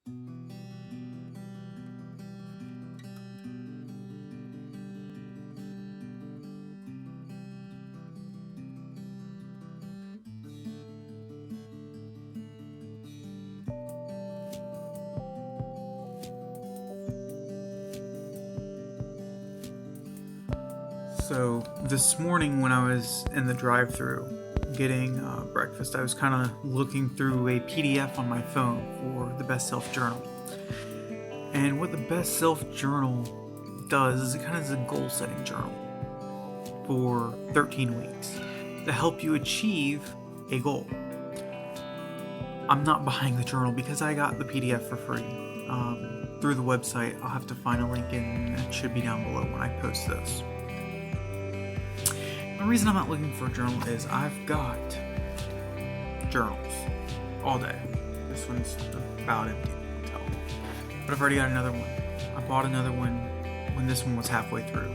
So this morning when I was in the drive-thru getting breakfast, I was kind of looking through a PDF on my phone for the Best Self Journal. And what the Best Self Journal does is it kind of is a goal-setting journal for 13 weeks to help you achieve a goal. I'm not buying the journal because I got the PDF for free through the website. I'll have to find a link and it should be down below when I post this. The reason I'm not looking for a journal is I've got journals all day. This one's about empty, I can tell. But I've already got another one. I bought another one when this one was halfway through.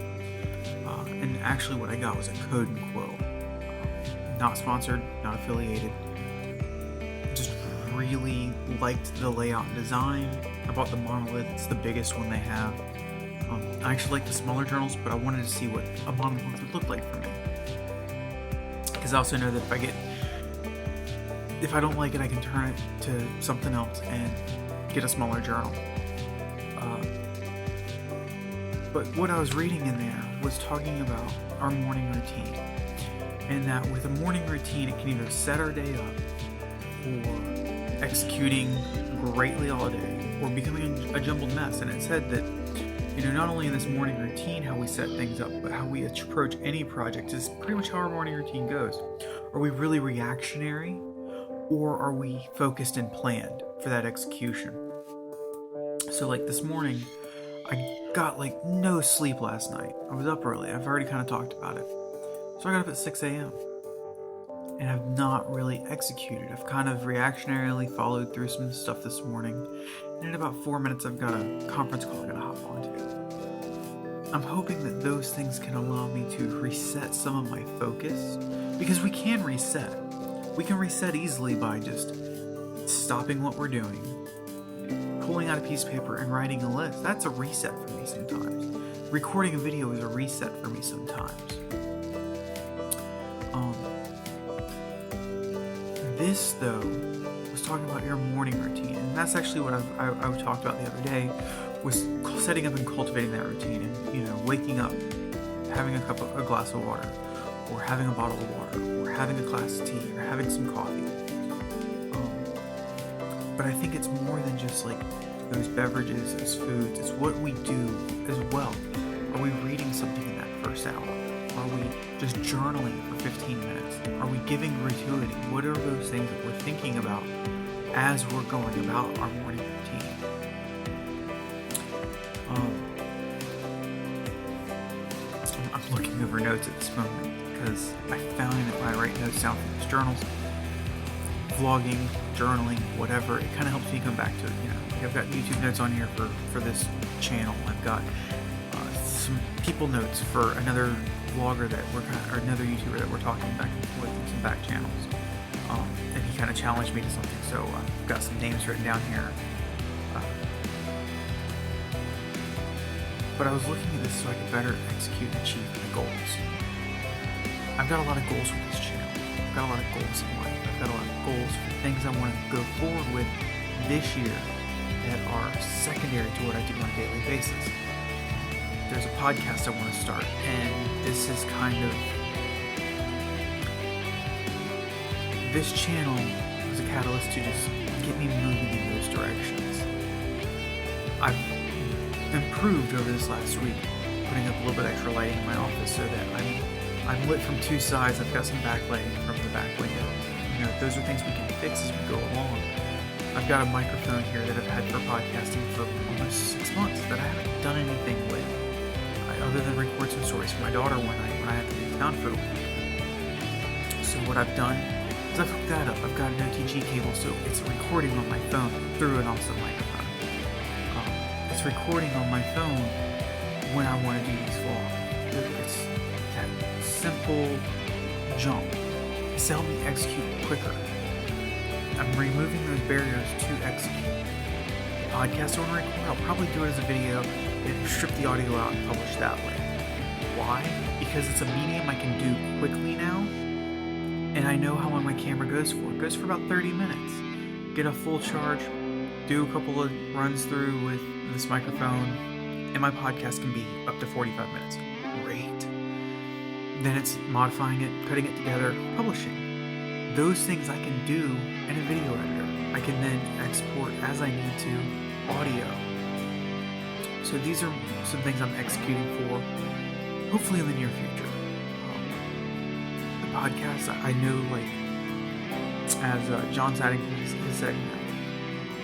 And actually what I got was a Code and Quill. Not sponsored, not affiliated. Just really liked the layout and design. I bought the monolith, it's the biggest one they have. I actually like the smaller journals, but I wanted to see what a monolith would look like for me. Because I also know that if I don't like it, I can turn it to something else and get a smaller journal. But what I was reading in there was talking about our morning routine. And that with a morning routine, it can either set our day up for executing greatly all day or becoming a jumbled mess. And it said that not only in this morning routine how we set things up, but how we approach any project is pretty much how our morning routine goes. Are we really reactionary, or are we focused and planned for that execution? So like this morning, I got no sleep last night. I was up early. I've already kind of talked about it. So I got up at 6 a.m. and I've not really executed. I've kind of reactionarily followed through some stuff this morning. And in about 4 minutes, I've got a conference call I gotta hop onto. I'm hoping that those things can allow me to reset some of my focus, because we can reset. We can reset easily by just stopping what we're doing, pulling out a piece of paper and writing a list. That's a reset for me sometimes. Recording a video is a reset for me sometimes. This, though, was talking about your morning routine, and that's actually what I talked about the other day, was setting up and cultivating that routine, and waking up, having a glass of water, or having a bottle of water, or having a glass of tea, or having some coffee. But I think it's more than just those beverages as foods. It's what we do as well. Are we reading something in that first hour? Are we just journaling for 15 minutes? Are we giving gratuity? What are those things that we're thinking about as we're going about our morning routine? I'm looking over notes at this moment because I found that when I write notes down for these journals, vlogging, journaling, whatever, it kind of helps me come back to it. I've got YouTube notes on here for this channel. I've got some people notes for another vlogger or another YouTuber that we're talking back and forth in some back channels. And he kind of challenged me to something, so I've got some names written down here. But I was looking at this so I could better execute and achieve my goals. I've got a lot of goals with this channel. I've got a lot of goals in life. I've got a lot of goals for things I want to go forward with this year that are secondary to what I do on a daily basis. There's a podcast I want to start, and this is this channel was a catalyst to just get me moving in those directions. I've improved over this last week, putting up a little bit extra lighting in my office so that I'm lit from two sides. I've got some backlighting from the back window. Those are things we can fix as we go along. I've got a microphone here that I've had for podcasting for almost 6 months that I haven't done anything with, other than record some stories for my daughter one night when I have to be in town for the week. So what I've done is I've hooked that up. I've got an OTG cable, so it's recording on my phone through an awesome microphone. It's recording on my phone when I want to do these vlogs. It's that simple jump. It's helped me execute quicker. I'm removing those barriers to execute. podcast I want to record, I'll probably do it as a video and strip the audio out and publish that way. Why? Because it's a medium I can do quickly now, and I know how long my camera goes for. It goes for about 30 minutes. Get a full charge, do a couple of runs through with this microphone, and my podcast can be up to 45 minutes. Great. Then it's modifying it, putting it together, publishing. Those things I can do in a video editor. I can then export as I need to audio. So these are some things I'm executing for, hopefully in the near future. The podcast, I know, like, as John Saddington has said,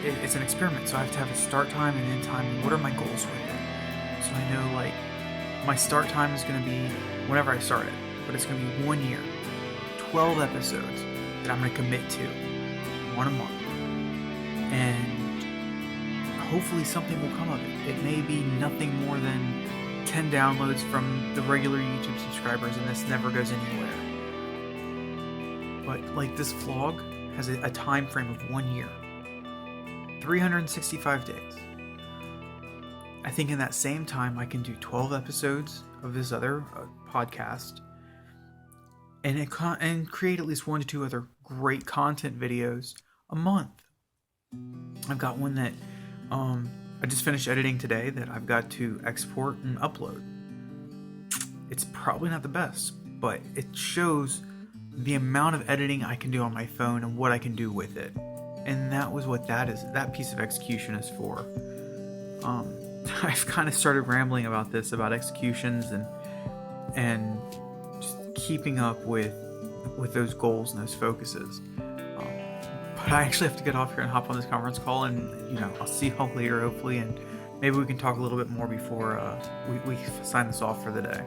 it's an experiment, so I have to have a start time and end time, and what are my goals with it? So I know, like, my start time is going to be whenever I start it, but it's going to be 1 year, 12 episodes that I'm going to commit to, one a month, and hopefully something will come of it. It may be nothing more than 10 downloads from the regular YouTube subscribers, and this never goes anywhere. But like, this vlog has a time frame of 1 year, 365 days. I think in that same time I can do 12 episodes of this other podcast, and create at least 1 to 2 other great content videos a month. I've got one that I just finished editing today that I've got to export and upload. It's probably not the best, but it shows the amount of editing I can do on my phone and what I can do with it. And that was what that piece of execution is for. I've kind of started rambling about this, about executions and just keeping up with those goals and those focuses. But I actually have to get off here and hop on this conference call, and I'll see y'all later, hopefully, and maybe we can talk a little bit more before we sign this off for the day.